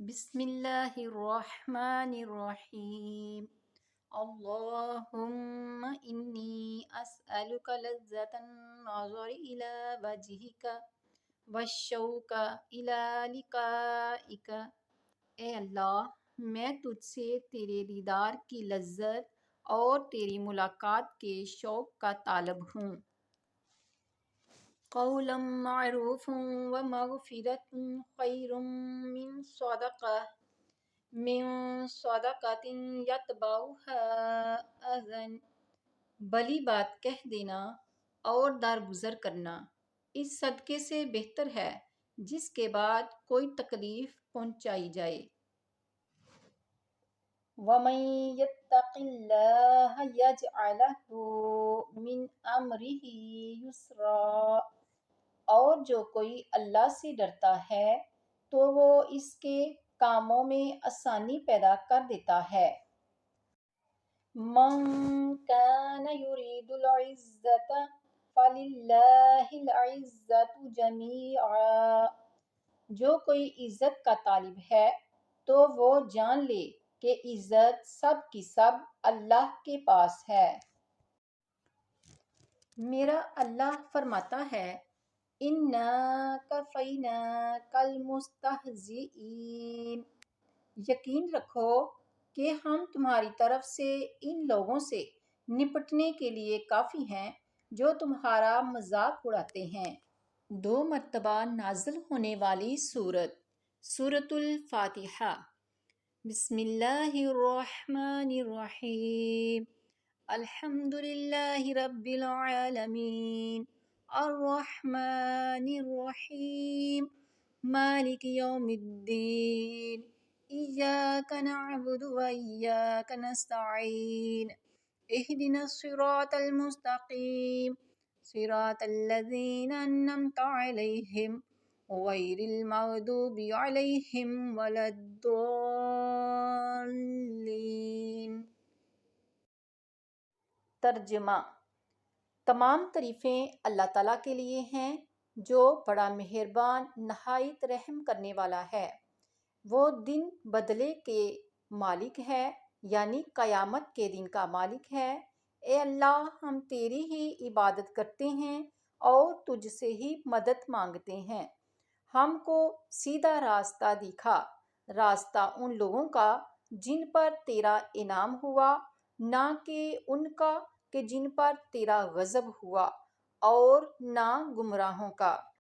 بسم اللہ الرحمن الرحیم اللہم انی اسألک لذت النظر الى وجہک والشوق الى لقائک۔ اے اللہ، میں تجھ سے تیرے دیدار کی لذت اور تیری ملاقات کے شوق کا طالب ہوں۔ قولا معروفا ومغفرۃ خیر من صدقۃ یتبعها اذى۔ بھلی بات کہہ دینا اور درگزر کرنا اس صدقے سے بہتر ہے جس کے بعد کوئی تکلیف پہنچائی جائے۔ وَمَن يَتَّقِ اللَّهَ يَجْعَل لَّهُ مِنْ أَمْرِهِ يُسْرًا۔ اور جو کوئی اللہ سے ڈرتا ہے تو وہ اس کے کاموں میں آسانی پیدا کر دیتا ہے۔ مَن كَانَ يُرِيدُ الْعِزَّةَ فَلِلَّهِ الْعِزَّةُ جَمِيعًا۔ جو کوئی عزت کا طالب ہے تو وہ جان لے کہ عزت سب کی سب اللہ کے پاس ہے۔ میرا اللہ فرماتا ہے اِنَّا كَفَيْنَاكَ الْمُسْتَهْزِئِينَ۔ یقین رکھو کہ ہم تمہاری طرف سے ان لوگوں سے نپٹنے کے لیے کافی ہیں جو تمہارا مذاق اڑاتے ہیں۔ 2 مرتبہ نازل ہونے والی سورت، سورۃ الفاتحہ۔ بسم اللہ الرحمن الرحیم۔ الحمد للہ رب العالمین الرحمن الرحیم مالک یوم الدین ایاک نعبد و ایاک نستعین اہدنا الصراط المستقیم صراط الذین انعمت علیہم غیر المغضوب علیہم ولا الضالین۔ ترجمہ: تمام تعریفیں اللہ تعالیٰ کے لیے ہیں جو بڑا مہربان نہایت رحم کرنے والا ہے۔ وہ دن بدلے کے مالک ہے، یعنی قیامت کے دن کا مالک ہے۔ اے اللہ، ہم تیری ہی عبادت کرتے ہیں اور تجھ سے ہی مدد مانگتے ہیں۔ ہم کو سیدھا راستہ دکھا، راستہ ان لوگوں کا جن پر تیرا انعام ہوا، نہ کہ ان کا کہ جن پر تیرا غضب ہوا، اور نہ گمراہوں کا۔